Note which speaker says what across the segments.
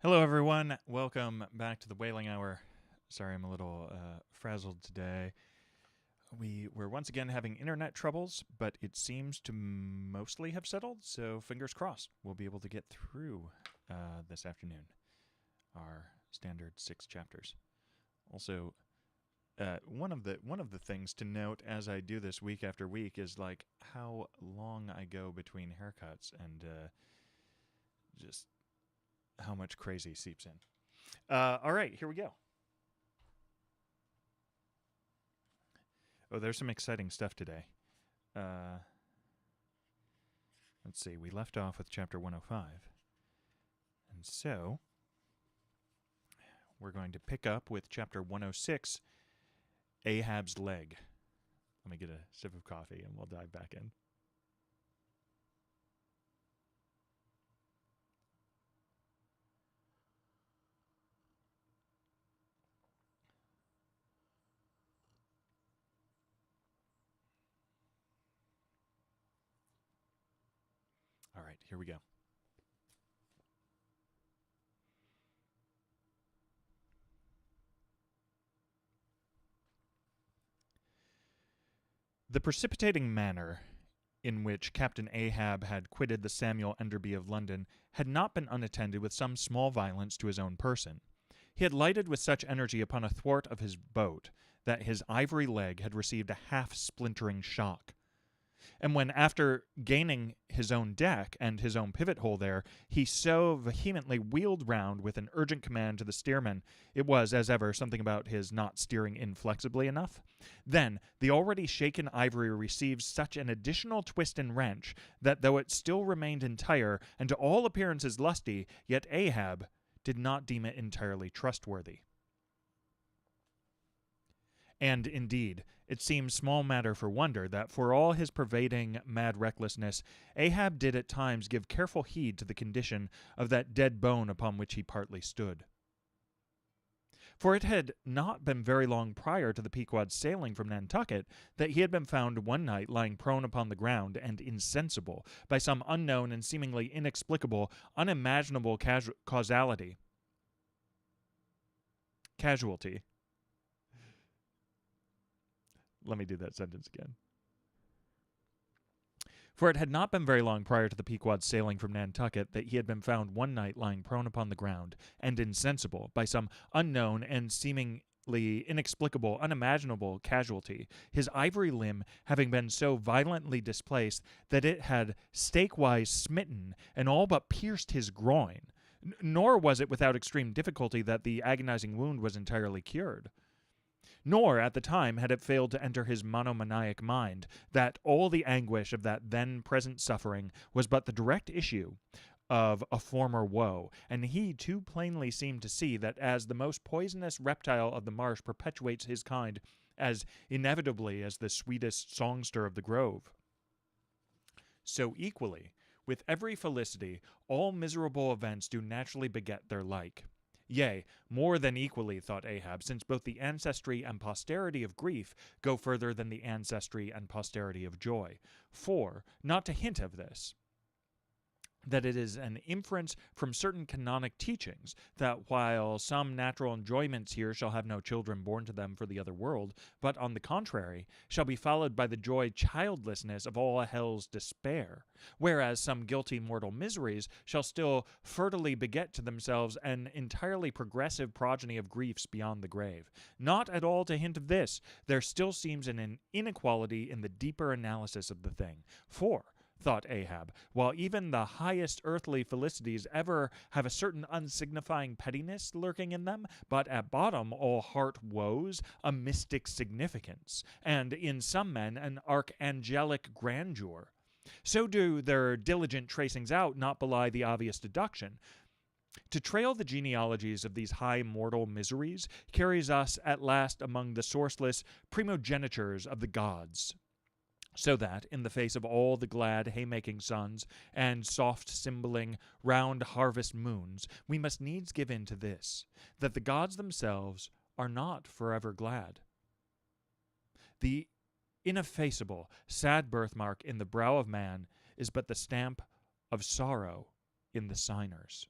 Speaker 1: Hello, everyone. Welcome back to the Whaling Hour. Sorry, I'm a little frazzled today. We were once again having internet troubles, but it seems to mostly have settled, so fingers crossed we'll be able to get through this afternoon our standard 6 chapters. Also, one of the things to note as I do this week after week is like how long I go between haircuts and just how much crazy seeps in. All right, here we go. Oh, there's some exciting stuff today. Let's see, we left off with chapter 105. And so, we're going to pick up with chapter 106, Ahab's Leg. Let me get a sip of coffee and we'll dive back in. All right, here we go. The precipitating manner in which Captain Ahab had quitted the Samuel Enderby of London had not been unattended with some small violence to his own person. He had lighted with such energy upon a thwart of his boat that his ivory leg had received a half-splintering shock. And when, after gaining his own deck and his own pivot hole there, he so vehemently wheeled round with an urgent command to the steersman, it was, as ever, something about his not steering inflexibly enough. Then the already shaken ivory received such an additional twist and wrench that though it still remained entire and to all appearances lusty, yet Ahab did not deem it entirely trustworthy. And indeed, it seems small matter for wonder that for all his pervading mad recklessness, Ahab did at times give careful heed to the condition of that dead bone upon which he partly stood. For it had not been very long prior to the Pequod's sailing from Nantucket that he had been found one night lying prone upon the ground and insensible by some unknown and seemingly inexplicable, unimaginable casualty. Let me do that sentence again. For it had not been very long prior to the Pequod's sailing from Nantucket that he had been found one night lying prone upon the ground and insensible by some unknown and seemingly inexplicable, unimaginable casualty, his ivory limb having been so violently displaced that it had stake-wise smitten and all but pierced his groin. Nor was it without extreme difficulty that the agonizing wound was entirely cured. Nor, at the time, had it failed to enter his monomaniac mind that all the anguish of that then-present suffering was but the direct issue of a former woe, and he too plainly seemed to see that as the most poisonous reptile of the marsh perpetuates his kind as inevitably as the sweetest songster of the grove, so equally, with every felicity, all miserable events do naturally beget their like. Yea, more than equally, thought Ahab, since both the ancestry and posterity of grief go further than the ancestry and posterity of joy. For, not to hint of this, that it is an inference from certain canonic teachings that while some natural enjoyments here shall have no children born to them for the other world, but on the contrary shall be followed by the joy childlessness of all hell's despair, whereas some guilty mortal miseries shall still fertilely beget to themselves an entirely progressive progeny of griefs beyond the grave. Not at all to hint of this, there still seems an inequality in the deeper analysis of the thing. For, thought Ahab, while even the highest earthly felicities ever have a certain unsignifying pettiness lurking in them, but at bottom all heart woes a mystic significance, and in some men an archangelic grandeur. So do their diligent tracings out not belie the obvious deduction. To trail the genealogies of these high mortal miseries carries us at last among the sourceless primogenitures of the gods. So that, in the face of all the glad haymaking suns and soft symboling round harvest moons, we must needs give in to this, that the gods themselves are not forever glad. The ineffaceable, sad birthmark in the brow of man is but the stamp of sorrow in the signers.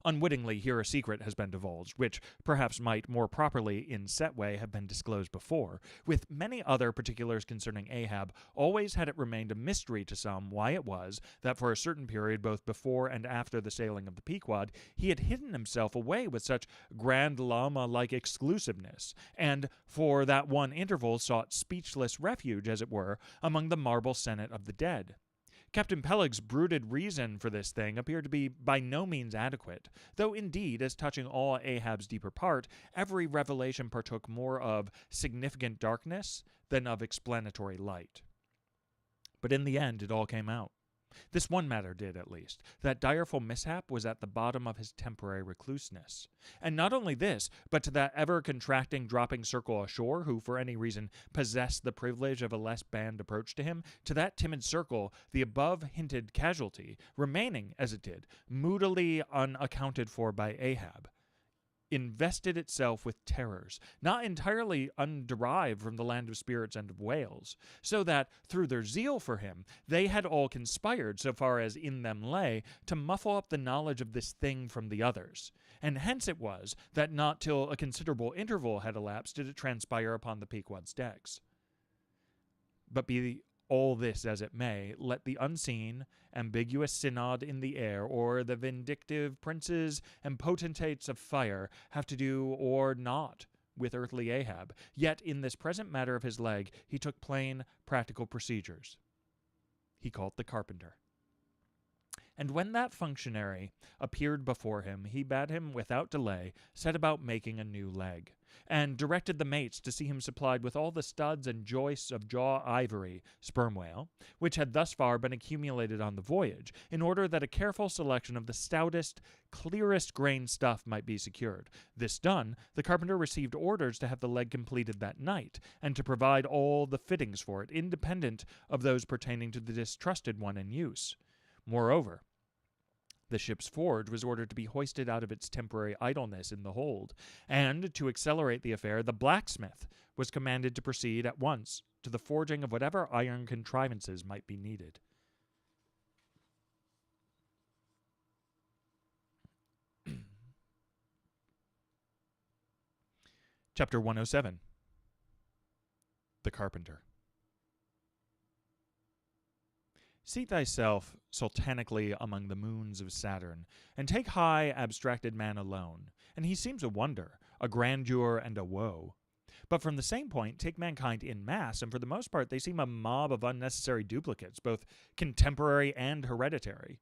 Speaker 1: Unwittingly, here a secret has been divulged, which perhaps might more properly, in set way, have been disclosed before. With many other particulars concerning Ahab, always had it remained a mystery to some why it was that for a certain period, both before and after the sailing of the Pequod, he had hidden himself away with such Grand Lama-like exclusiveness, and for that one interval sought speechless refuge, as it were, among the marble senate of the dead. Captain Peleg's brooded reason for this thing appeared to be by no means adequate, though indeed, as touching all Ahab's deeper part, every revelation partook more of significant darkness than of explanatory light. But in the end, it all came out. This one matter did, at least. That direful mishap was at the bottom of his temporary recluseness. And not only this, but to that ever-contracting dropping circle ashore, who for any reason possessed the privilege of a less banned approach to him, to that timid circle, the above-hinted casualty, remaining, as it did, moodily unaccounted for by Ahab, invested itself with terrors, not entirely underived from the land of spirits and of whales, so that, through their zeal for him, they had all conspired, so far as in them lay, to muffle up the knowledge of this thing from the others. And hence it was that not till a considerable interval had elapsed did it transpire upon the Pequod's decks. But be all this as it may, let the unseen, ambiguous synod in the air, or the vindictive princes and potentates of fire have to do or not with earthly Ahab, yet in this present matter of his leg he took plain, practical procedures. He called the carpenter. And when that functionary appeared before him, he bade him without delay set about making a new leg, and directed the mates to see him supplied with all the studs and joists of jaw ivory, sperm whale, which had thus far been accumulated on the voyage, in order that a careful selection of the stoutest, clearest grained stuff might be secured. This done, the carpenter received orders to have the leg completed that night, and to provide all the fittings for it, independent of those pertaining to the distrusted one in use. Moreover, the ship's forge was ordered to be hoisted out of its temporary idleness in the hold, and, to accelerate the affair, the blacksmith was commanded to proceed at once to the forging of whatever iron contrivances might be needed. Chapter 107. The Carpenter. Seat thyself sultanically among the moons of Saturn, and take high abstracted man alone, and he seems a wonder, a grandeur, and a woe. But from the same point, take mankind in mass, and for the most part they seem a mob of unnecessary duplicates, both contemporary and hereditary.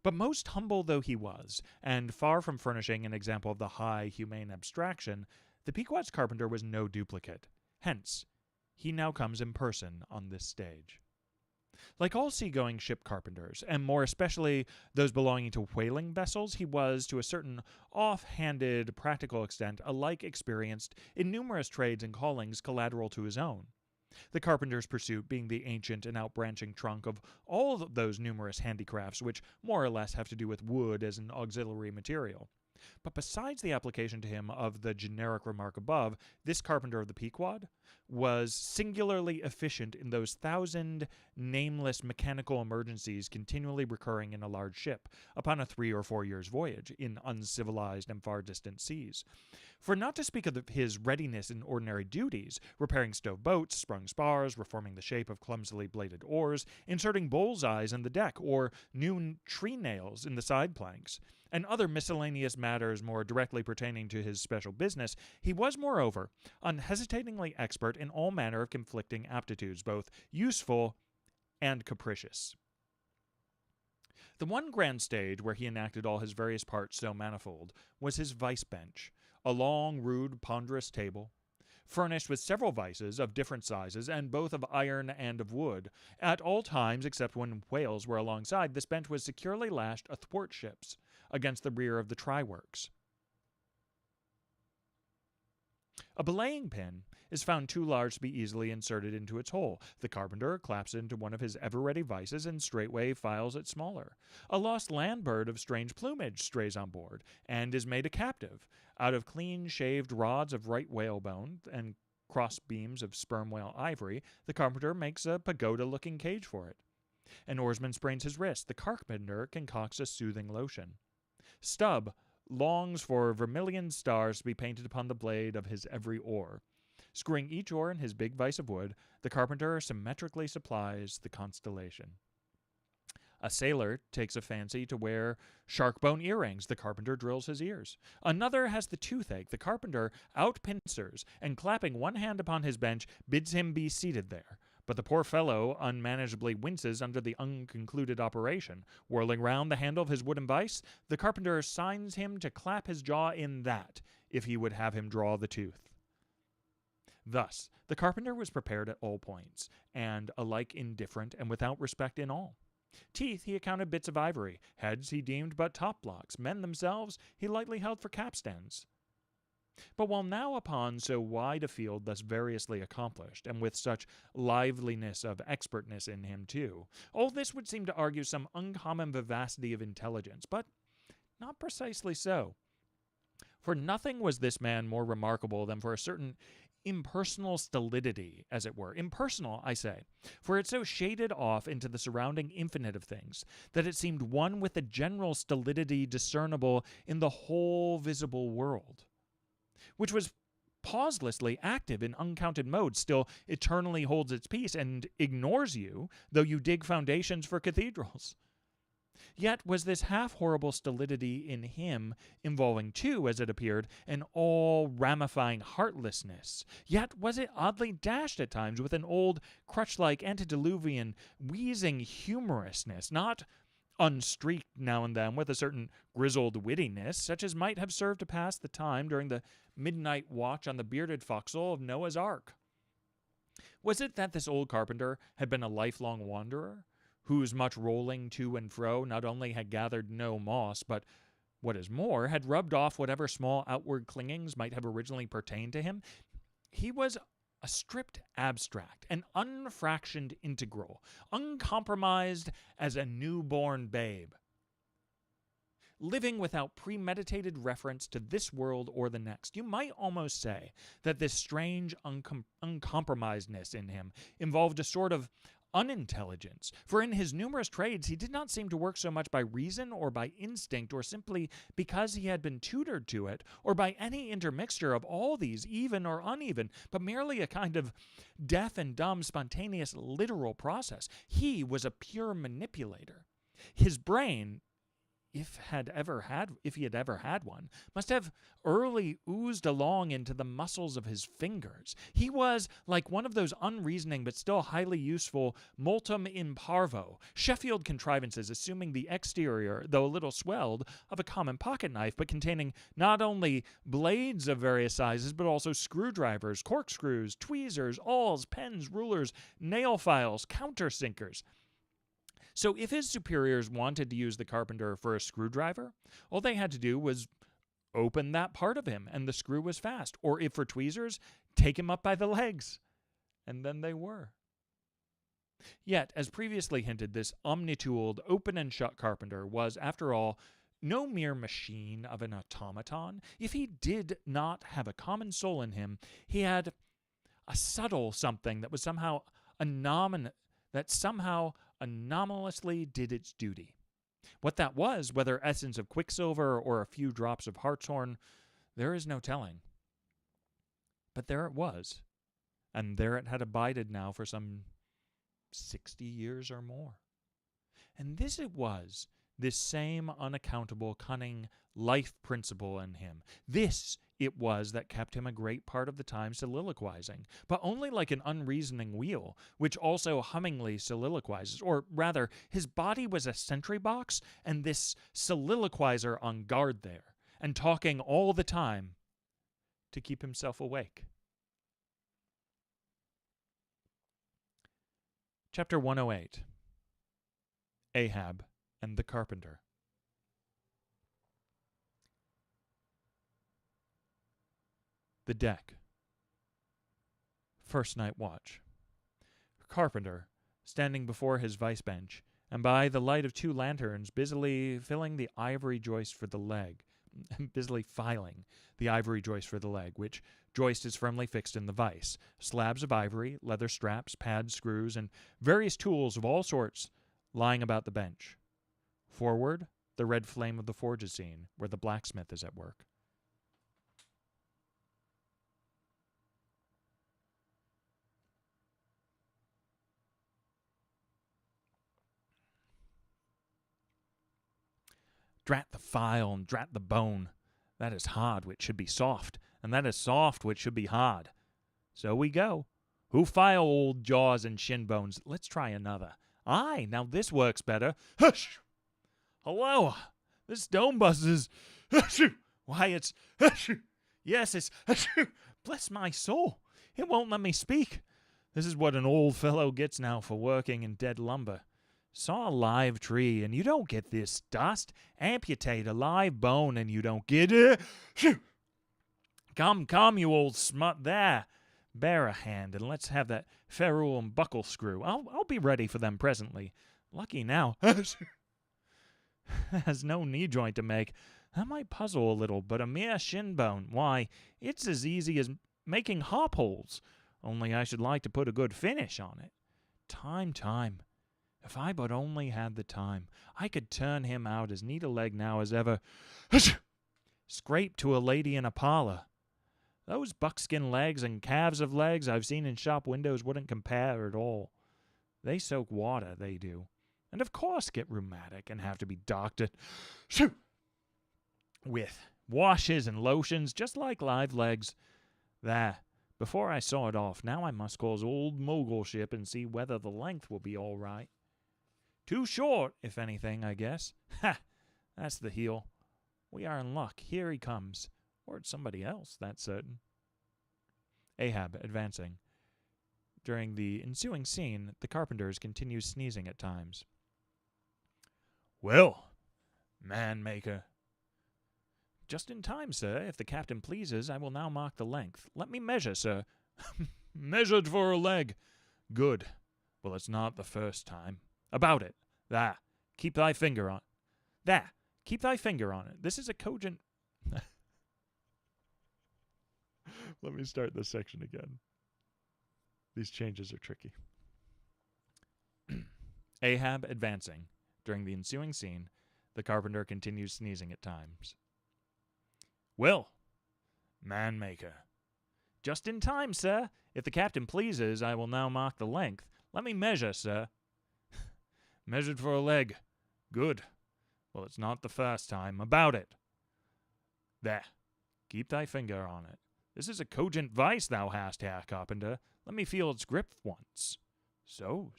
Speaker 1: But most humble though he was, and far from furnishing an example of the high, humane abstraction, the Pequod's carpenter was no duplicate. Hence, he now comes in person on this stage. Like all seagoing ship carpenters, and more especially those belonging to whaling vessels, he was, to a certain off-handed, practical extent, alike experienced in numerous trades and callings collateral to his own. The carpenter's pursuit being the ancient and outbranching trunk of all of those numerous handicrafts which more or less have to do with wood as an auxiliary material. But besides the application to him of the generic remark above, this carpenter of the Pequod was singularly efficient in those 1,000 nameless mechanical emergencies continually recurring in a large ship upon a 3 or 4 years' voyage in uncivilized and far distant seas. For not to speak of his readiness in ordinary duties, repairing stove boats, sprung spars, reforming the shape of clumsily bladed oars, inserting bullseyes in the deck, or new tree nails in the side planks, and other miscellaneous matters more directly pertaining to his special business, he was, moreover, unhesitatingly expert in all manner of conflicting aptitudes, both useful and capricious. The one grand stage where he enacted all his various parts so manifold was his vice-bench, a long, rude, ponderous table, furnished with several vices of different sizes, and both of iron and of wood. At all times, except when whales were alongside, this bench was securely lashed athwart ships, against the rear of the try-works. A belaying pin is found too large to be easily inserted into its hole. The carpenter claps it into one of his ever-ready vices and straightway files it smaller. A lost land bird of strange plumage strays on board, and is made a captive. Out of clean-shaved rods of right whalebone and cross beams of sperm whale ivory, the carpenter makes a pagoda-looking cage for it. An oarsman sprains his wrist. The carpenter concocts a soothing lotion. Stubb longs for vermilion stars to be painted upon the blade of his every oar. Screwing each oar in his big vise of wood, the carpenter symmetrically supplies the constellation. A sailor takes a fancy to wear shark bone earrings. The carpenter drills his ears. Another has the toothache. The carpenter outpincers, and clapping one hand upon his bench, bids him be seated there. But the poor fellow unmanageably winces under the unconcluded operation. Whirling round the handle of his wooden vise, the carpenter signs him to clap his jaw in that, if he would have him draw the tooth. Thus, the carpenter was prepared at all points, and alike indifferent and without respect in all. Teeth he accounted bits of ivory, heads he deemed but top blocks, men themselves he lightly held for capstans. But while now upon so wide a field thus variously accomplished, and with such liveliness of expertness in him too, all this would seem to argue some uncommon vivacity of intelligence, but not precisely so. For nothing was this man more remarkable than for a certain impersonal stolidity, as it were. Impersonal, I say, for it so shaded off into the surrounding infinite of things that it seemed one with the general stolidity discernible in the whole visible world, which was pauselessly active in uncounted modes, still eternally holds its peace and ignores you, though you dig foundations for cathedrals. Yet was this half-horrible stolidity in him involving, too, as it appeared, an all-ramifying heartlessness. Yet was it oddly dashed at times with an old, crutch-like, antediluvian, wheezing humorousness, not unstreaked now and then with a certain grizzled wittiness, such as might have served to pass the time during the midnight watch on the bearded forecastle of Noah's Ark. Was it that this old carpenter had been a lifelong wanderer, whose much rolling to and fro not only had gathered no moss, but, what is more, had rubbed off whatever small outward clingings might have originally pertained to him? He was a stripped abstract, an unfractioned integral, uncompromised as a newborn babe, living without premeditated reference to this world or the next. You might almost say that this strange uncompromisedness in him involved a sort of unintelligence, for in his numerous trades he did not seem to work so much by reason or by instinct or simply because he had been tutored to it, or by any intermixture of all these, even or uneven, but merely a kind of deaf and dumb, spontaneous, literal process. He was a pure manipulator. His brain, if he had ever had one, must have early oozed along into the muscles of his fingers. He was like one of those unreasoning but still highly useful multum in parvo, Sheffield contrivances assuming the exterior, though a little swelled, of a common pocket knife, but containing not only blades of various sizes, but also screwdrivers, corkscrews, tweezers, awls, pens, rulers, nail files, countersinkers. So if his superiors wanted to use the carpenter for a screwdriver, all they had to do was open that part of him, and the screw was fast. Or if for tweezers, take him up by the legs. And then they were. Yet, as previously hinted, this omnitooled, open and shut carpenter was, after all, no mere machine of an automaton. If he did not have a common soul in him, he had a subtle something that was somehow anomalously did its duty. What that was, whether essence of quicksilver or a few drops of hartshorn, there is no telling. But there it was, and there it had abided now for some 60 years or more. And this it was, this same unaccountable, cunning life principle in him. This it was that kept him a great part of the time soliloquizing, but only like an unreasoning wheel, which also hummingly soliloquizes. Or rather, his body was a sentry box, and this soliloquizer on guard there, and talking all the time to keep himself awake. Chapter 108. Ahab and the Carpenter. The deck. First night watch. Carpenter, standing before his vice bench, and by the light of 2 lanterns, busily filing the ivory joist for the leg, which joist is firmly fixed in the vice. Slabs of ivory, leather straps, pads, screws, and various tools of all sorts lying about the bench. Forward, the red flame of the forge is seen, where the blacksmith is at work. Drat the file and drat the bone. That is hard which should be soft, and that is soft which should be hard. So we go. Who file old jaws and shin bones? Let's try another. Aye, now this works better. Hush! Hello! This dome buzzes. Hush! Why, it's... Hush! Yes, it's... Hush! Bless my soul! It won't let me speak. This is what an old fellow gets now for working in dead lumber. Saw a live tree, and you don't get this dust. Amputate a live bone, and you don't get it. Come, you old smut, there. Bear a hand, and let's have that ferrule and buckle screw. I'll be ready for them presently. Lucky now. Has no knee joint to make. That might puzzle a little, but a mere shin bone, why, it's as easy as making hop holes. Only I should like to put a good finish on it. Time. If I but only had the time, I could turn him out as neat a leg now as ever. Scrape to a lady in a parlor. Those buckskin legs and calves of legs I've seen in shop windows wouldn't compare at all. They soak water, they do, and of course get rheumatic and have to be doctored with washes and lotions just like live legs. There, before I saw it off, now I must call old Mogulship and see whether the length will be all right. Too short, if anything, I guess. Ha! That's the heel. We are in luck. Here he comes. Or it's somebody else, that's certain. Ahab, advancing. During the ensuing scene, the carpenters continue sneezing at times. Well, man-maker. Just in time, sir. If the captain pleases, I will now mark the length. Let me measure, sir. Measured for a leg. Good. Well, it's not the first time. About it. There. Keep thy finger on. There. Keep thy finger on it. This is a cogent... Let me start this section again. These changes are tricky. Ahab advancing. During the ensuing scene, the carpenter continues sneezing at times. Well, man-maker. Just in time, sir. If the captain pleases, I will now mark the length. Let me measure, sir. Measured for a leg. Good. Well, it's not the first time. About it. There. Keep thy finger on it. This is a cogent vice thou hast, Herr Carpenter. Let me feel its grip once. So.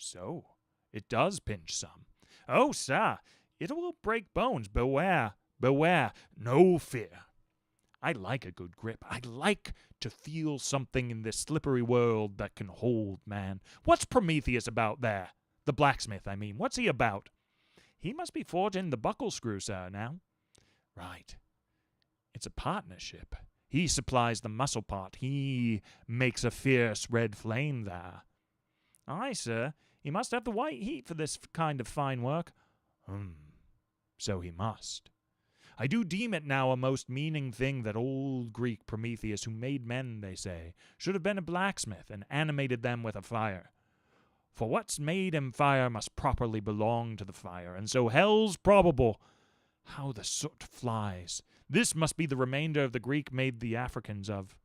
Speaker 1: It does pinch some. Oh, sir, it will break bones. Beware. No fear. I like a good grip. I like to feel something in this slippery world that can hold man. What's Prometheus about there? The blacksmith, I mean. What's he about? He must be forging the buckle screw, sir, now. Right. It's a partnership. He supplies the muscle part. He makes a fierce red flame there. Aye, sir. He must have the white heat for this kind of fine work. So he must. I do deem it now a most meaning thing that old Greek Prometheus, who made men, they say, should have been a blacksmith and animated them with a fire. For what's made him fire must properly belong to the fire, and so hell's probable. How the soot flies. This must be the remainder of the Greek made the Africans of.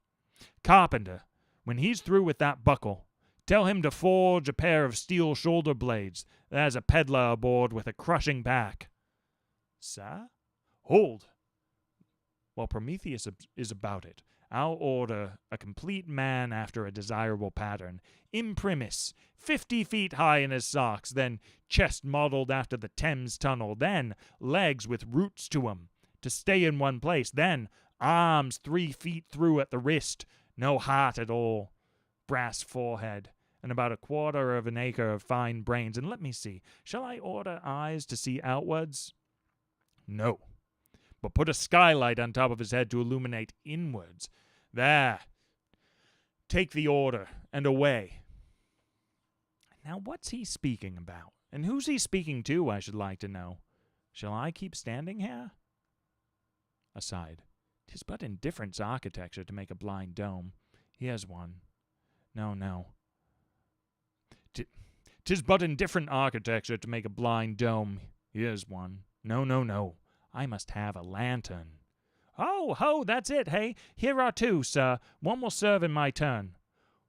Speaker 1: Carpenter, when he's through with that buckle, tell him to forge a pair of steel shoulder blades. There's a peddler aboard with a crushing pack. Sir? Hold. While Prometheus is about it, I'll order a complete man after a desirable pattern. Imprimis, 50 feet high in his socks, then chest modeled after the Thames Tunnel, then legs with roots to 'em to stay in one place, then arms 3 feet through at the wrist, no heart at all, brass forehead, and about 1/4 of an acre of fine brains. And let me see, shall I order eyes to see outwards? No. But put a skylight on top of his head to illuminate inwards. There. Take the order, and away. Now what's he speaking about? And who's he speaking to, I should like to know? Shall I keep standing here? Aside. 'Tis but indifference architecture to make a blind dome. Here's one. No. 'Tis but indifferent architecture to make a blind dome. Here's one. No. I must have a lantern. "Ho, ho, that's it, hey? Here are two, sir. One will serve in my turn."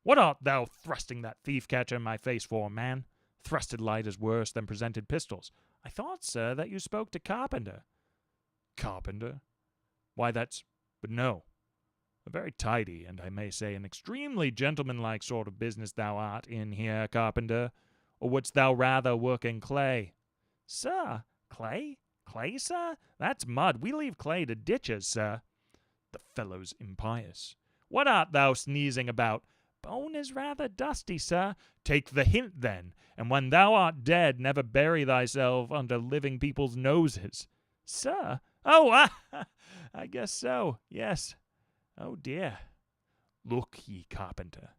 Speaker 1: "What art thou thrusting that thief-catcher in my face for, man?" "Thrusted light is worse than presented pistols." "I thought, sir, that you spoke to Carpenter." "Carpenter? Why, but no. A very tidy, and I may say an extremely gentlemanlike sort of business thou art in here, Carpenter. Or wouldst thou rather work in clay?" "Sir, clay? Clay, sir? That's mud. We leave clay to ditchers, sir." "The fellow's impious." "What art thou sneezing about?" "Bone is rather dusty, sir." "Take the hint, then, and when thou art dead, never bury thyself under living people's noses." "Sir? Oh, I guess so, yes. Oh, dear." "Look ye, Carpenter,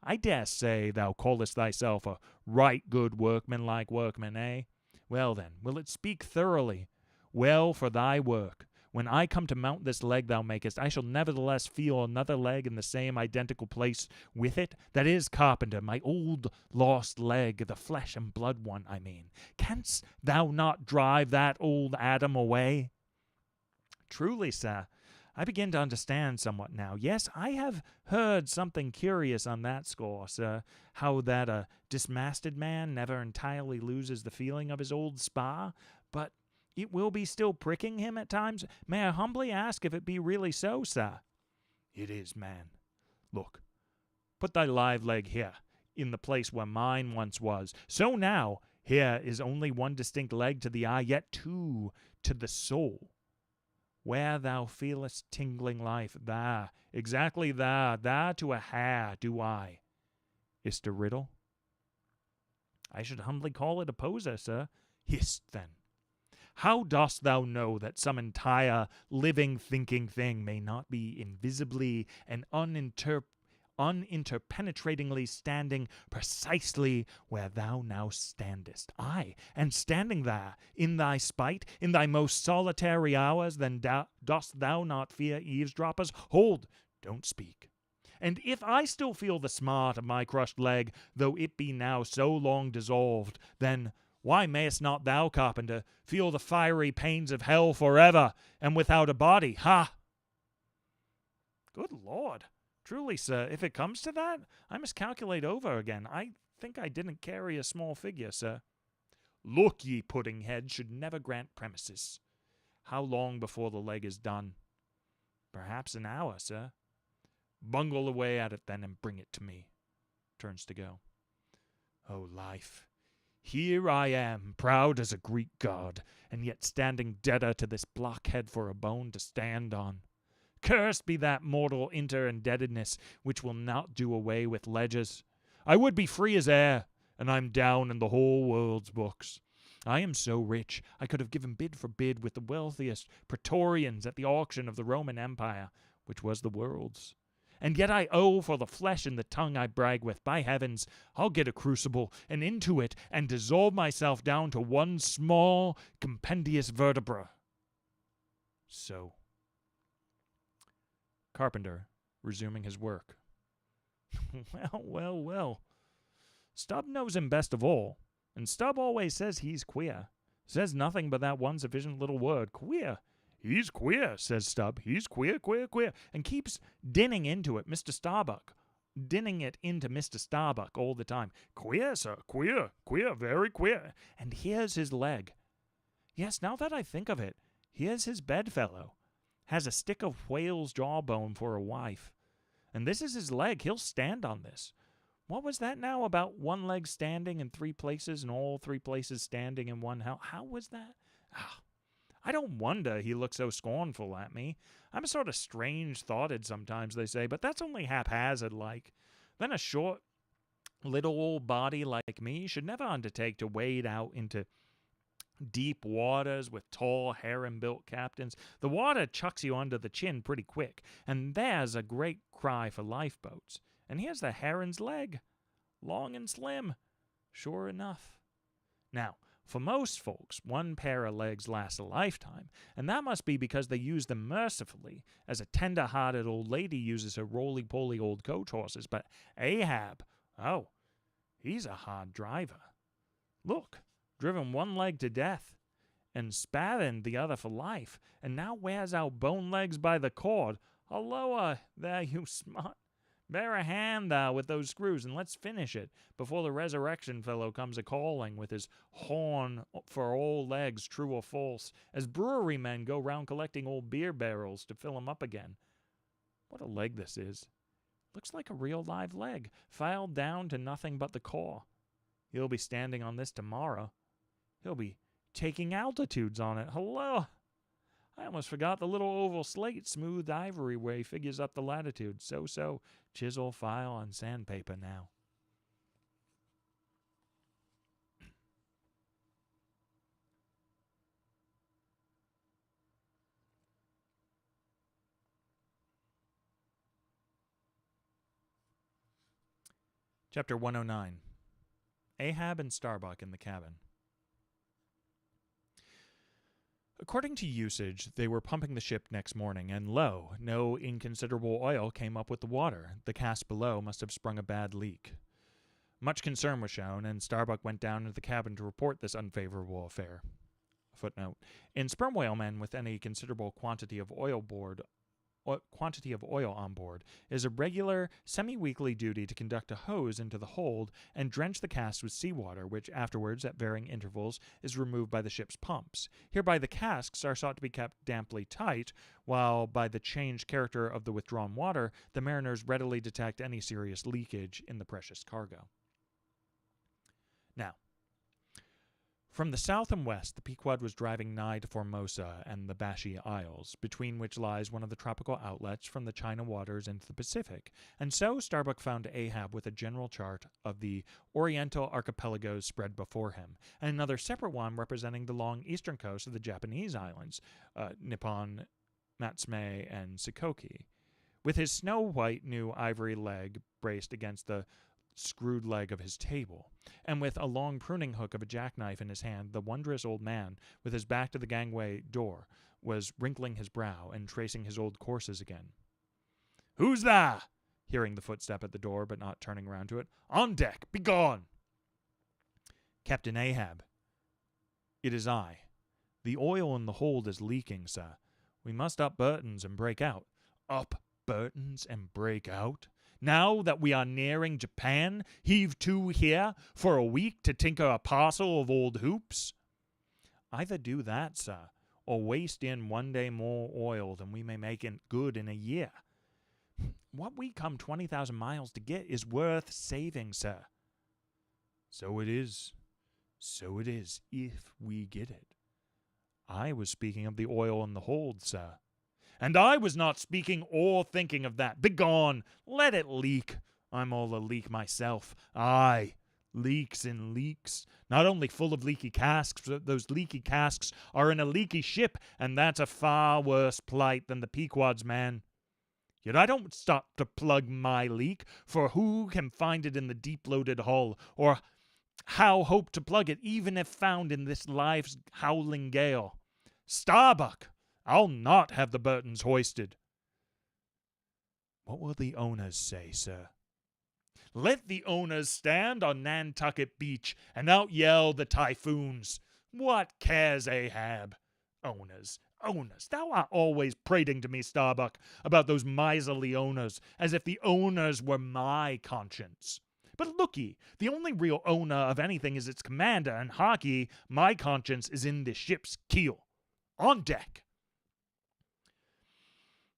Speaker 1: I dare say thou callest thyself a right good workmanlike workman, eh? Well, then, will it speak thoroughly? Well for thy work. When I come to mount this leg thou makest, I shall nevertheless feel another leg in the same identical place with it. That is, Carpenter, my old lost leg, the flesh and blood one, I mean. Canst thou not drive that old Adam away?" "Truly, sir, I begin to understand somewhat now. Yes, I have heard something curious on that score, sir, how that a dismasted man never entirely loses the feeling of his old spar, but it will be still pricking him at times. May I humbly ask if it be really so, sir?" "It is, man. Look, put thy live leg here, in the place where mine once was. So now, here is only one distinct leg to the eye, yet two to the soul. Where thou feelest tingling life, there, exactly there to a hair do I. Is't a riddle?" "I should humbly call it a poser, sir." "Hist, then. How dost thou know that some entire living, thinking thing may not be invisibly and uninterpenetratingly standing precisely where thou now standest? Aye, and standing there, in thy spite, in thy most solitary hours, then dost thou not fear eavesdroppers? Hold, don't speak. And if I still feel the smart of my crushed leg, though it be now so long dissolved, then why mayest not thou, Carpenter, feel the fiery pains of hell forever, and without a body? Ha!" "Good Lord! Truly, sir, if it comes to that, I must calculate over again. I think I didn't carry a small figure, sir." "Look ye, pudding-head should never grant premises. How long before the leg is done?" "Perhaps an hour, sir." "Bungle away at it, then, and bring it to me." Turns to go. "Oh, life! Here I am, proud as a Greek god, and yet standing deader to this blockhead for a bone to stand on. Cursed be that mortal inter-indebtedness which will not do away with ledgers. I would be free as air, and I'm down in the whole world's books. I am so rich, I could have given bid for bid with the wealthiest praetorians at the auction of the Roman Empire, which was the world's. And yet I owe for the flesh and the tongue I brag with. By heavens, I'll get a crucible, and into it, and dissolve myself down to one small, compendious vertebra. So." Carpenter, resuming his work. Well. Stubb knows him best of all, and Stubb always says he's queer. Says nothing but that one sufficient little word, queer. "He's queer," says Stubb. "He's queer, and keeps dinning into it, Mr. Starbuck. Dinning it into Mr. Starbuck all the time. "Queer, sir, queer, very queer. And here's his leg. Yes, now that I think of it, here's his bedfellow. Has a stick of whale's jawbone for a wife. And this is his leg. He'll stand on this. What was that now about one leg standing in three places and all three places standing in one house? How was that? I don't wonder he looks so scornful at me. I'm a sort of strange-thoughted sometimes, they say, but that's only haphazard-like. Then a short, little old body like me should never undertake to wade out into deep waters with tall, harem-built captains. The water chucks you under the chin pretty quick, and there's a great cry for lifeboats. And here's the heron's leg, long and slim, sure enough. Now, for most folks, one pair of legs lasts a lifetime, and that must be because they use them mercifully, as a tender-hearted old lady uses her roly-poly old coach horses. But Ahab, he's a hard driver. Look, driven one leg to death, and spavined the other for life, and now wears our bone legs by the cord. Halloa, there, you smart. Bear a hand thou with those screws, and let's finish it before the resurrection fellow comes a-calling with his horn for all legs, true or false, as brewery men go round collecting old beer barrels to fill 'em up again. What a leg this is. Looks like a real live leg, filed down to nothing but the core. He'll be standing on this tomorrow. He'll be taking altitudes on it. Hello! I almost forgot the little oval slate, smooth ivory way figures up the latitude. So, chisel, file, and sandpaper now. Chapter 109. Ahab and Starbuck in the cabin. According to usage, they were pumping the ship next morning, and lo, no inconsiderable oil came up with the water. The cask below must have sprung a bad leak. Much concern was shown, and Starbuck went down into the cabin to report this unfavorable affair. Footnote: in sperm whalemen with any considerable quantity of oil on board, it is a regular, semi-weekly duty to conduct a hose into the hold and drench the casks with seawater, which afterwards, at varying intervals, is removed by the ship's pumps. Hereby the casks are sought to be kept damply tight, while by the changed character of the withdrawn water, the mariners readily detect any serious leakage in the precious cargo. Now, from the south and west, the Pequod was driving nigh to Formosa and the Bashi Isles, between which lies one of the tropical outlets from the China waters into the Pacific, and so Starbuck found Ahab with a general chart of the Oriental archipelagos spread before him, and another separate one representing the long eastern coast of the Japanese islands, Nippon, Matsumae, and Shikoku, with his snow-white new ivory leg braced against the screwed leg of his table, and with a long pruning hook of a jackknife in his hand, the wondrous old man, with his back to the gangway door, was wrinkling his brow and tracing his old courses again. "Who's there?" hearing the footstep at the door, but not turning round to it. "On deck, begone!" "Captain Ahab." "It is I. The oil in the hold is leaking, sir. We must up Burton's and break out." "Up Burton's and break out? Now that we are nearing Japan, heave to here for a week to tinker a parcel of old hoops?" "Either do that, sir, or waste in one day more oil than we may make it good in a year. What we come 20,000 miles to get is worth saving, sir." So it is, if we get it." "I was speaking of the oil in the hold, sir." "And I was not speaking or thinking of that. Begone! Let it leak. I'm all a leak myself. Aye, leaks and leaks. Not only full of leaky casks, but those leaky casks are in a leaky ship, and that's a far worse plight than the Pequod's, man. Yet I don't stop to plug my leak, for who can find it in the deep-loaded hull, or how hope to plug it, even if found in this life's howling gale? Starbuck! I'll not have the Burtons hoisted." "What will the owners say, sir?" "Let the owners stand on Nantucket Beach and out-yell the typhoons. What cares Ahab? Owners, owners. Thou art always prating to me, Starbuck, about those miserly owners, as if the owners were my conscience. But look ye, the only real owner of anything is its commander, and hark ye, my conscience is in the ship's keel. On deck."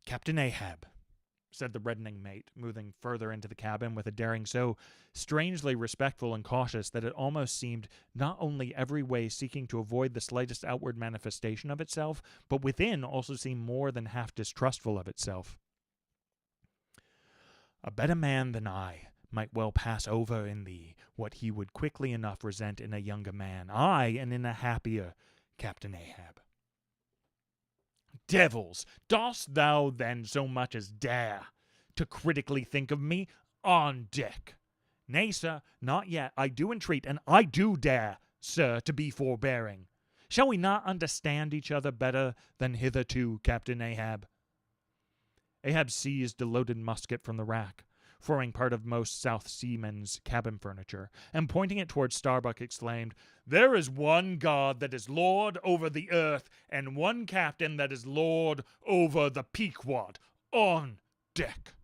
Speaker 1: "Captain Ahab," said the reddening mate, moving further into the cabin with a daring so strangely respectful and cautious that it almost seemed not only every way seeking to avoid the slightest outward manifestation of itself, but within also seemed more than half distrustful of itself. "A better man than I might well pass over in thee what he would quickly enough resent in a younger man, aye, and in a happier, Captain Ahab." "Devils! Dost thou then so much as dare to critically think of me? On deck!" "Nay, sir, not yet. I do entreat, and I do dare, sir, to be forbearing. Shall we not understand each other better than hitherto, Captain Ahab?" Ahab seized a loaded musket from the rack, forming part of most South Seamen's cabin furniture, and pointing it towards Starbuck, exclaimed, "There is one God that is Lord over the earth, and one captain that is Lord over the Pequod. On deck!"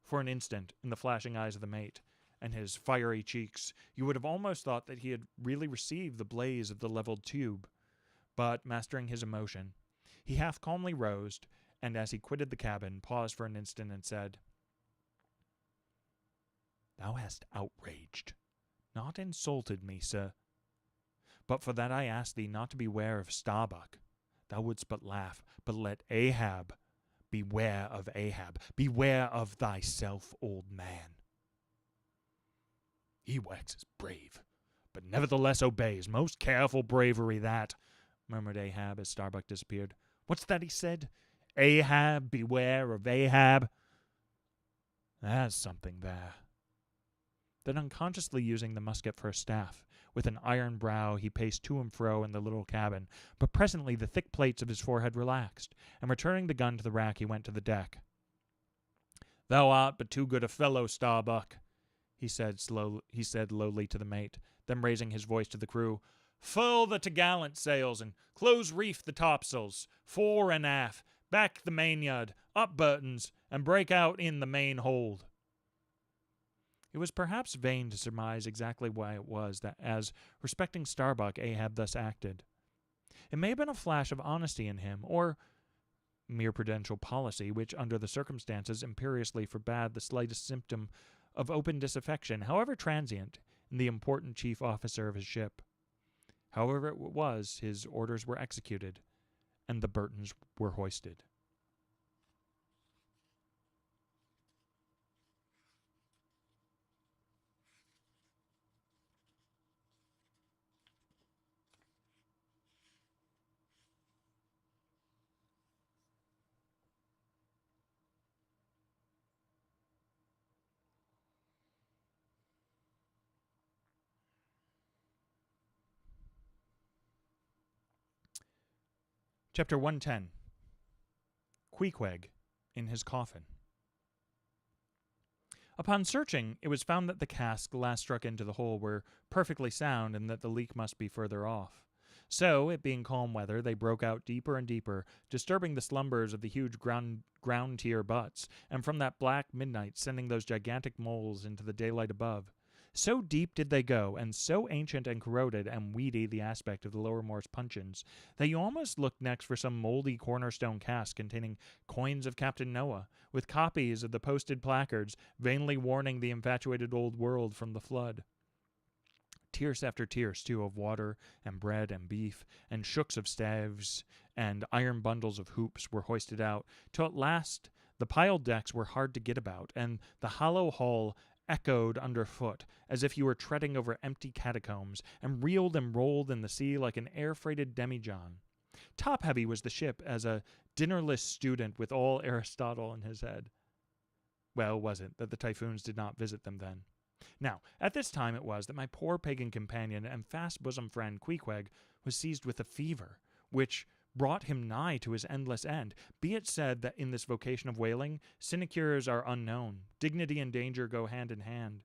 Speaker 1: For an instant, in the flashing eyes of the mate and his fiery cheeks, you would have almost thought that he had really received the blaze of the leveled tube. But, mastering his emotion, he half calmly rose, and as he quitted the cabin, paused for an instant and said, "Thou hast outraged, not insulted me, sir. But for that I ask thee not to beware of Starbuck. Thou wouldst but laugh, but let Ahab beware of Ahab. Beware of thyself, old man. He waxes brave, but nevertheless obeys. Most careful bravery that," murmured Ahab as Starbuck disappeared. "What's that he said? Ahab, beware of Ahab. There's something there." Then, unconsciously using the musket for a staff, with an iron brow he paced to and fro in the little cabin, but presently the thick plates of his forehead relaxed, and returning the gun to the rack, he went to the deck. "Thou art but too good a fellow, Starbuck," he said lowly to the mate, then raising his voice to the crew, "Furl the t'gallant sails, and close reef the topsails, fore and aft, back the mainyard, up Burton's, and break out in the main hold." It was perhaps vain to surmise exactly why it was that, as respecting Starbuck, Ahab thus acted. It may have been a flash of honesty in him, or mere prudential policy, which, under the circumstances, imperiously forbade the slightest symptom of open disaffection, however transient, in the important chief officer of his ship. However it was, his orders were executed, and the Burtons were hoisted. Chapter 110. Queequeg in his coffin. Upon searching, it was found that the casks last struck into the hole were perfectly sound, and that the leak must be further off. So, it being calm weather, they broke out deeper and deeper, disturbing the slumbers of the huge ground-tier butts, and from that black midnight sending those gigantic moles into the daylight above. So deep did they go, and so ancient and corroded and weedy the aspect of the lowermost puncheons, that you almost looked next for some mouldy cornerstone cask containing coins of Captain Noah, with copies of the posted placards vainly warning the infatuated old world from the flood. Tierce after tierce, too, of water and bread and beef, and shooks of staves, and iron bundles of hoops were hoisted out, till at last the piled decks were hard to get about, and the hollow hull echoed underfoot, as if you were treading over empty catacombs, and reeled and rolled in the sea like an air-freighted demijohn. Top-heavy was the ship as a dinnerless student with all Aristotle in his head. Well was it that the typhoons did not visit them then. Now, at this time it was that my poor pagan companion and fast-bosom friend Queequeg was seized with a fever, which brought him nigh to his endless end. Be it said that in this vocation of whaling, sinecures are unknown. Dignity and danger go hand in hand.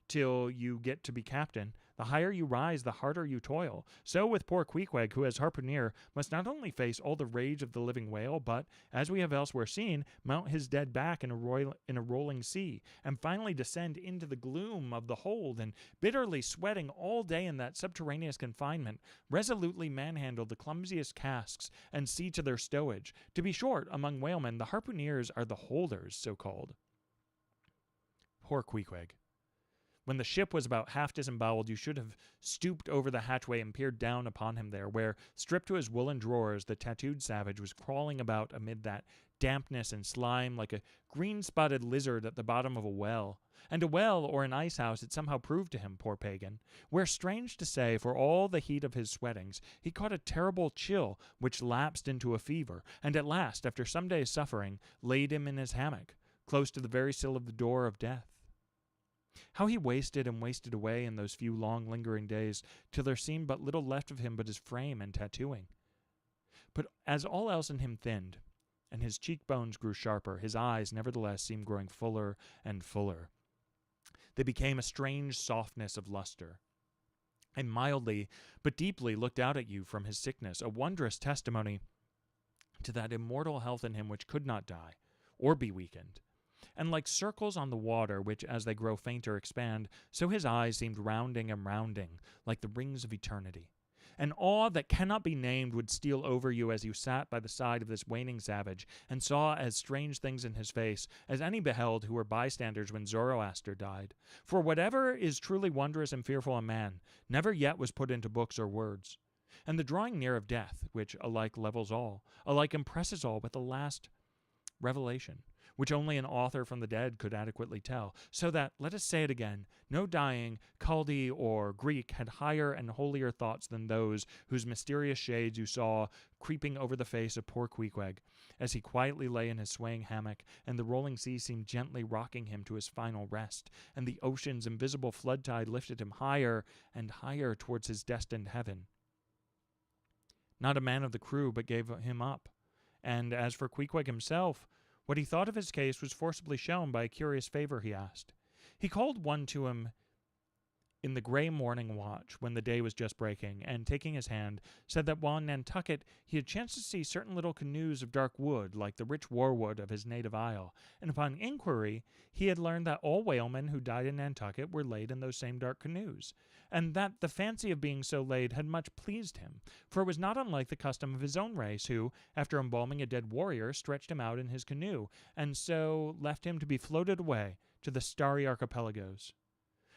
Speaker 1: Till you get to be captain, the higher you rise, the harder you toil. So with poor Queequeg, who as harpooner must not only face all the rage of the living whale, but, as we have elsewhere seen, mount his dead back in a rolling sea, and finally descend into the gloom of the hold, and bitterly sweating all day in that subterraneous confinement, resolutely manhandle the clumsiest casks, and see to their stowage. To be short, among whalemen, the harpooneers are the holders, so called. Poor Queequeg. When the ship was about half disemboweled, you should have stooped over the hatchway and peered down upon him there, where, stripped to his woolen drawers, the tattooed savage was crawling about amid that dampness and slime like a green-spotted lizard at the bottom of a well. And a well or an ice-house it somehow proved to him, poor pagan, where, strange to say, for all the heat of his sweatings, he caught a terrible chill which lapsed into a fever, and at last, after some days' suffering, laid him in his hammock, close to the very sill of the door of death. How he wasted and wasted away in those few long lingering days, till there seemed but little left of him but his frame and tattooing. But as all else in him thinned, and his cheekbones grew sharper. His eyes, nevertheless, seemed growing fuller and fuller. They became a strange softness of luster, and mildly but deeply looked out at you from his sickness, a wondrous testimony to that immortal health in him which could not die or be weakened. And like circles on the water, which as they grow fainter expand, so his eyes seemed rounding and rounding, like the rings of eternity. An awe that cannot be named would steal over you as you sat by the side of this waning savage, and saw as strange things in his face as any beheld who were bystanders when Zoroaster died. For whatever is truly wondrous and fearful in man, never yet was put into books or words. And the drawing near of death, which alike levels all, alike impresses all with the last revelation, which only an author from the dead could adequately tell, so that, let us say it again, no dying Chaldee or Greek had higher and holier thoughts than those whose mysterious shades you saw creeping over the face of poor Queequeg, as he quietly lay in his swaying hammock, and the rolling sea seemed gently rocking him to his final rest, and the ocean's invisible flood tide lifted him higher and higher towards his destined heaven. Not a man of the crew but gave him up, and as for Queequeg himself, what he thought of his case was forcibly shown by a curious favor he asked. He called one to him in the gray morning watch, when the day was just breaking, and taking his hand, said that while in Nantucket he had chanced to see certain little canoes of dark wood, like the rich warwood of his native isle, and upon inquiry he had learned that all whalemen who died in Nantucket were laid in those same dark canoes, and that the fancy of being so laid had much pleased him, for it was not unlike the custom of his own race, who, after embalming a dead warrior, stretched him out in his canoe, and so left him to be floated away to the starry archipelagos.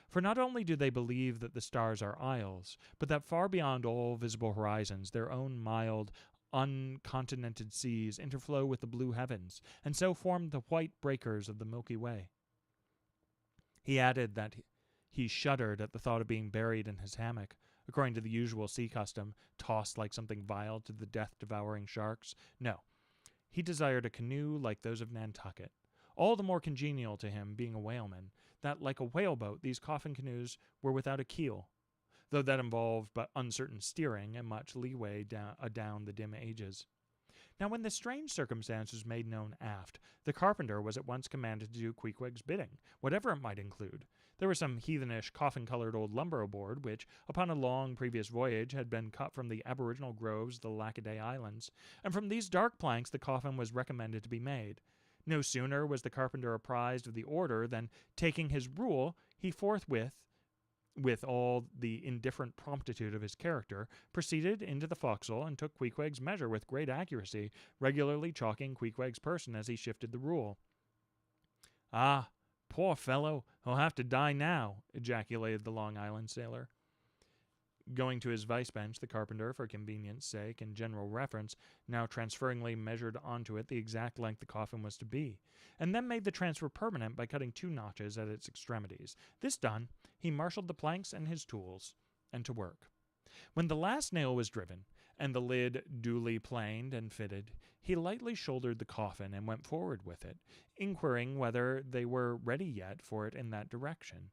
Speaker 1: For not only do they believe that the stars are isles, but that far beyond all visible horizons their own mild, uncontinented seas interflow with the blue heavens, and so form the white breakers of the Milky Way. He added that he shuddered at the thought of being buried in his hammock, according to the usual sea custom, tossed like something vile to the death-devouring sharks. No, he desired a canoe like those of Nantucket, all the more congenial to him, being a whaleman, that, like a whaleboat, these coffin canoes were without a keel, though that involved but uncertain steering and much leeway down the dim ages. Now when this strange circumstance was made known aft, the carpenter was at once commanded to do Queequeg's bidding, whatever it might include. There was some heathenish, coffin-colored old lumber aboard, which, upon a long previous voyage, had been cut from the aboriginal groves of the Lackaday Islands, and from these dark planks the coffin was recommended to be made. No sooner was the carpenter apprised of the order than, taking his rule, he forthwith, with all the indifferent promptitude of his character, proceeded into the forecastle and took Queequeg's measure with great accuracy, regularly chalking Queequeg's person as he shifted the rule. "Ah, poor fellow, he'll have to die now," ejaculated the Long Island sailor. Going to his vice bench, the carpenter, for convenience sake and general reference, now transferringly measured onto it the exact length the coffin was to be, and then made the transfer permanent by cutting 2 notches at its extremities. This done, he marshaled the planks and his tools, and to work. When the last nail was driven, and the lid duly planed and fitted, he lightly shouldered the coffin and went forward with it, inquiring whether they were ready yet for it in that direction.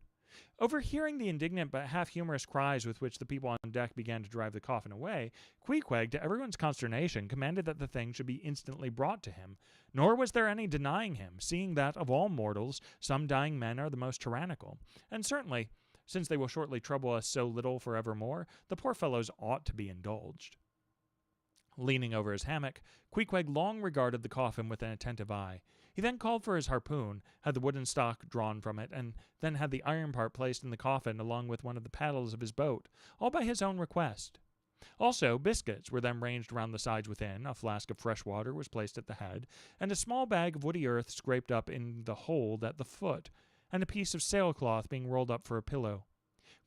Speaker 1: Overhearing the indignant but half-humorous cries with which the people on deck began to drive the coffin away, Queequeg, to everyone's consternation, commanded that the thing should be instantly brought to him, nor was there any denying him, seeing that, of all mortals, some dying men are the most tyrannical, and certainly, since they will shortly trouble us so little for evermore, the poor fellows ought to be indulged. Leaning over his hammock, Queequeg long regarded the coffin with an attentive eye. He then called for his harpoon, had the wooden stock drawn from it, and then had the iron part placed in the coffin along with one of the paddles of his boat, all by his own request. Also, biscuits were then ranged round the sides within, a flask of fresh water was placed at the head, and a small bag of woody earth scraped up in the hold at the foot, and a piece of sailcloth being rolled up for a pillow.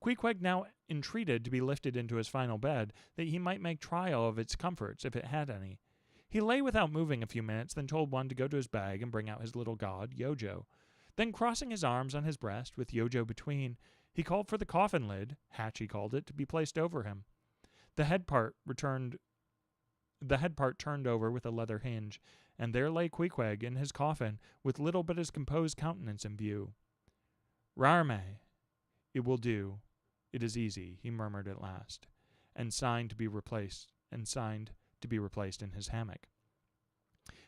Speaker 1: Queequeg now entreated to be lifted into his final bed, that he might make trial of its comforts, if it had any. He lay without moving a few minutes, then told one to go to his bag and bring out his little god, Yojo. Then, crossing his arms on his breast, with Yojo between, he called for the coffin lid, hatch he called it, to be placed over him. The head part turned over with a leather hinge, and there lay Queequeg in his coffin, with little but his composed countenance in view. "Rarme, it will do. It is easy," he murmured at last, and signed to be replaced in his hammock.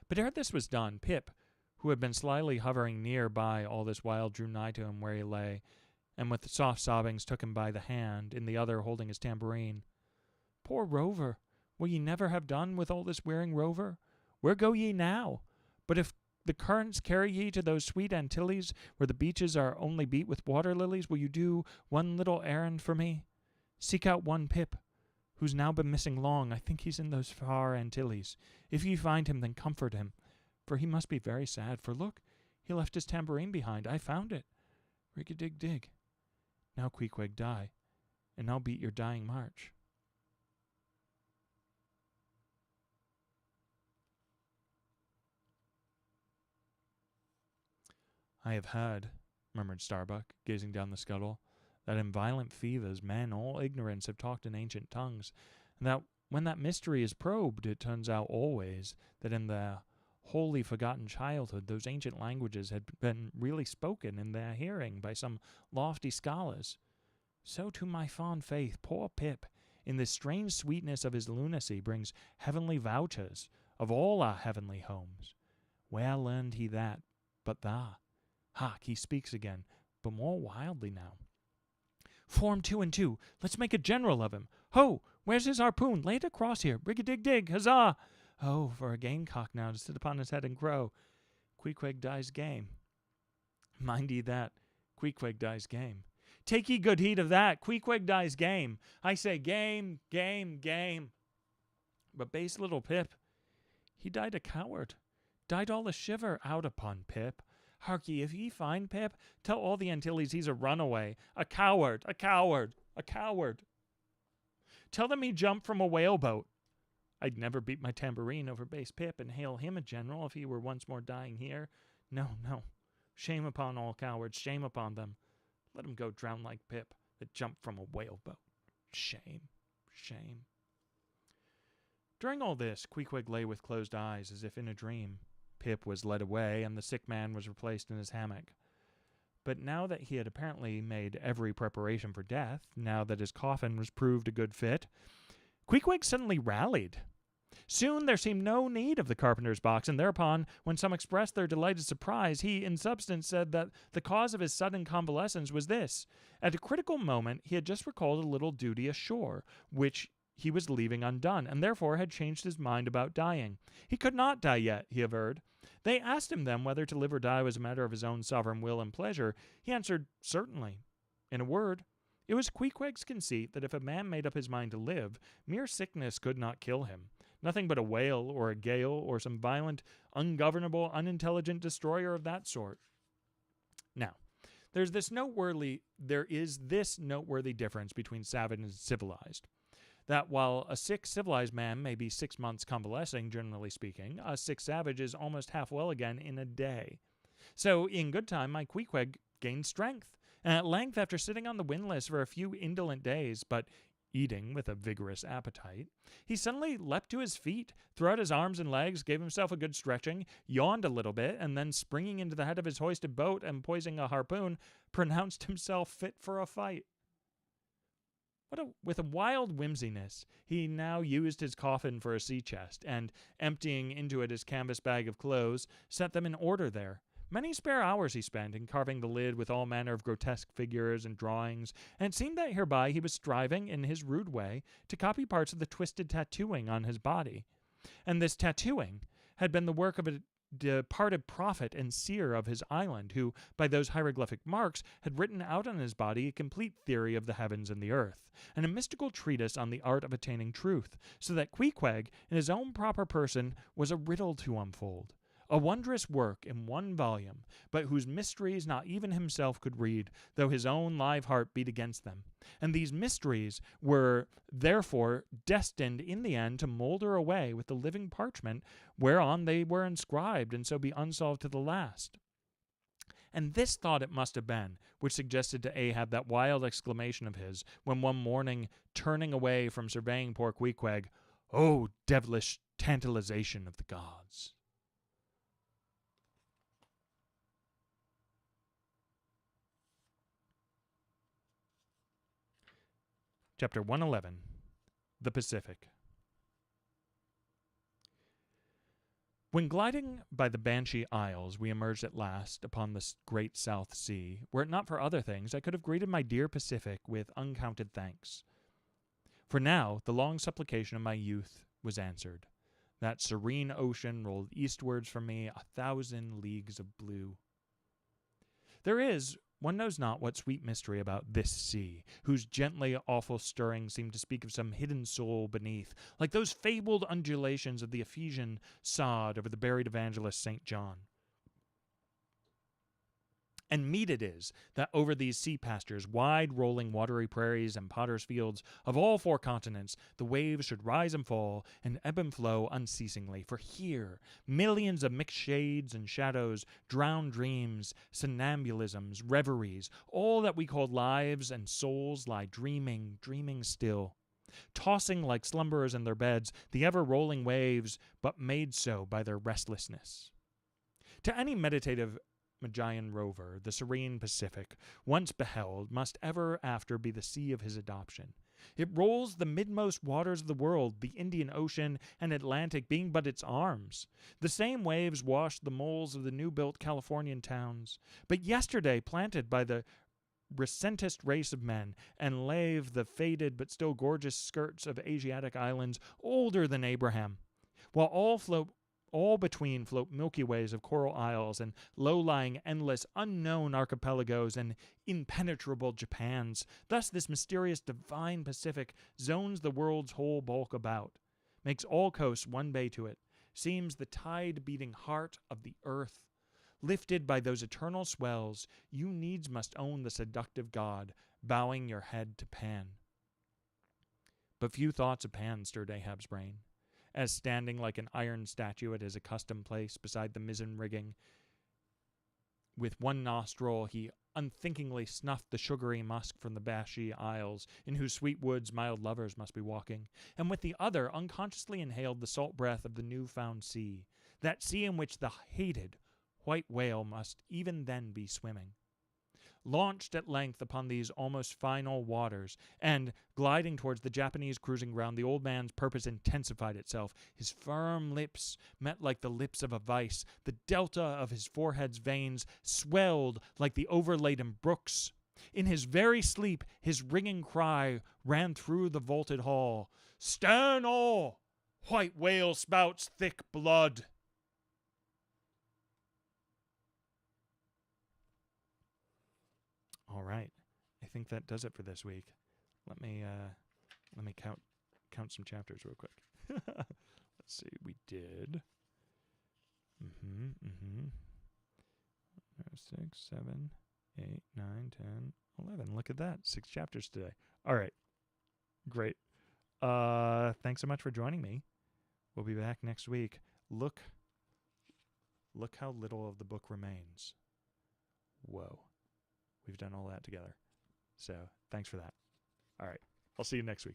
Speaker 1: But ere this was done, Pip, who had been slyly hovering near by all this while, drew nigh to him where he lay, and with soft sobbings took him by the hand, in the other holding his tambourine. Poor Rover, will ye never have done with all this wearing, Rover? Where go ye now? But if the currents carry ye to those sweet Antilles, where the beaches are only beat with water lilies, will you do one little errand for me? Seek out one Pip, who's now been missing long. I think he's in those far Antilles. If ye find him, then comfort him, for he must be very sad. For look, he left his tambourine behind. I found it. Rig-a-dig-dig. Now, Queequeg, die, and I'll beat your dying march. I have heard, murmured Starbuck, gazing down the scuttle, that in violent fevers men all ignorance have talked in ancient tongues, and that when that mystery is probed, it turns out always that in their wholly forgotten childhood those ancient languages had been really spoken in their hearing by some lofty scholars. So to my fond faith, poor Pip, in this strange sweetness of his lunacy, brings heavenly vouchers of all our heavenly homes. Where learned he that but thou? Hark, he speaks again, but more wildly now. Form 2 and 2. Let's make a general of him. Ho! Where's his harpoon? Lay it across here. Rig-a-dig-dig. Huzzah! Oh, for a gamecock now to sit upon his head and crow. Queequeg dies game. Mind ye that. Queequeg dies game. Take ye good heed of that. Queequeg dies game. I say game, game, game. But base little Pip, he died a coward. Died all a shiver out upon Pip. Hark ye, if ye find Pip, tell all the Antilles he's a runaway, a coward, a coward, a coward. Tell them he jumped from a whaleboat. I'd never beat my tambourine over base Pip and hail him a general if he were once more dying here. No, no. Shame upon all cowards, shame upon them. Let him go drown like Pip that jumped from a whaleboat. Shame, shame. During all this, Queequeg lay with closed eyes as if in a dream. Pip was led away, and the sick man was replaced in his hammock. But now that he had apparently made every preparation for death, now that his coffin was proved a good fit, Queequeg suddenly rallied. Soon there seemed no need of the carpenter's box, and thereupon, when some expressed their delighted surprise, he, in substance, said that the cause of his sudden convalescence was this. At a critical moment, he had just recalled a little duty ashore, which he was leaving undone, and therefore had changed his mind about dying. He could not die yet, he averred. They asked him then whether to live or die was a matter of his own sovereign will and pleasure. He answered, certainly. In a word, it was Queequeg's conceit that if a man made up his mind to live, mere sickness could not kill him. Nothing but a whale or a gale or some violent, ungovernable, unintelligent destroyer of that sort. Now, there is this noteworthy difference between savage and civilized. That while a sick civilized man may be 6 months convalescing, generally speaking, a sick savage is almost half well again in a day. So, in good time, my Queequeg gained strength, and at length, after sitting on the windlass for a few indolent days, but eating with a vigorous appetite, he suddenly leapt to his feet, threw out his arms and legs, gave himself a good stretching, yawned a little bit, and then springing into the head of his hoisted boat and poising a harpoon, pronounced himself fit for a fight. With a wild whimsiness, he now used his coffin for a sea chest, and, emptying into it his canvas bag of clothes, set them in order there. Many spare hours he spent in carving the lid with all manner of grotesque figures and drawings, and it seemed that hereby he was striving, in his rude way, to copy parts of the twisted tattooing on his body. And this tattooing had been the work of a departed prophet and seer of his island, who, by those hieroglyphic marks, had written out on his body a complete theory of the heavens and the earth, and a mystical treatise on the art of attaining truth, so that Queequeg, in his own proper person, was a riddle to unfold. A wondrous work in one volume, but whose mysteries not even himself could read, though his own live heart beat against them. And these mysteries were, therefore, destined in the end to moulder away with the living parchment whereon they were inscribed, and so be unsolved to the last. And this thought it must have been, which suggested to Ahab that wild exclamation of his, when one morning, turning away from surveying poor Queequeg, "Oh, devilish tantalization of the gods!" Chapter 111, The Pacific. When gliding by the Banshee Isles, we emerged at last upon the great South Sea. Were it not for other things, I could have greeted my dear Pacific with uncounted thanks. For now, the long supplication of my youth was answered. That serene ocean rolled eastwards from me 1,000 leagues of blue. There is, one knows not what sweet mystery about this sea, whose gently awful stirring seemed to speak of some hidden soul beneath, like those fabled undulations of the Ephesian sod over the buried evangelist St. John. And meet it is that over these sea pastures, wide rolling watery prairies and potters' fields of all four continents, the waves should rise and fall and ebb and flow unceasingly. For here, millions of mixed shades and shadows, drowned dreams, somnambulisms, reveries, all that we call lives and souls lie dreaming, dreaming still, tossing like slumberers in their beds, the ever-rolling waves, but made so by their restlessness. To any meditative Magian rover, the serene Pacific, once beheld, must ever after be the sea of his adoption. It rolls the midmost waters of the world, the Indian Ocean and Atlantic being but its arms. The same waves washed the moles of the new-built Californian towns, but yesterday planted by the recentest race of men, and lave the faded but still gorgeous skirts of Asiatic islands older than Abraham, while all between float Milky Ways of coral isles and low-lying, endless, unknown archipelagos and impenetrable Japans. Thus this mysterious divine Pacific zones the world's whole bulk about, makes all coasts one bay to it, seems the tide-beating heart of the earth. Lifted by those eternal swells, you needs must own the seductive god, bowing your head to Pan. But few thoughts of Pan stirred Ahab's brain, as standing like an iron statue at his accustomed place beside the mizzen rigging, with one nostril he unthinkingly snuffed the sugary musk from the Banshee Isles, in whose sweet woods mild lovers must be walking, and with the other unconsciously inhaled the salt breath of the new-found sea, that sea in which the hated white whale must even then be swimming. Launched at length upon these almost final waters, and gliding towards the Japanese cruising ground, the old man's purpose intensified itself. His firm lips met like the lips of a vice. The delta of his forehead's veins swelled like the overladen brooks. In his very sleep, his ringing cry ran through the vaulted hall. "Stand all! White whale spouts thick blood!" All right, I think that does it for this week. Let me count some chapters real quick. Let's see, we did 6, 7, 8, 9, 10, 11. Look at that, 6 chapters today. All right, great. Thanks so much for joining me. We'll be back next week. Look how little of the book remains. Whoa. We've done all that together. So thanks for that. All right. I'll see you next week.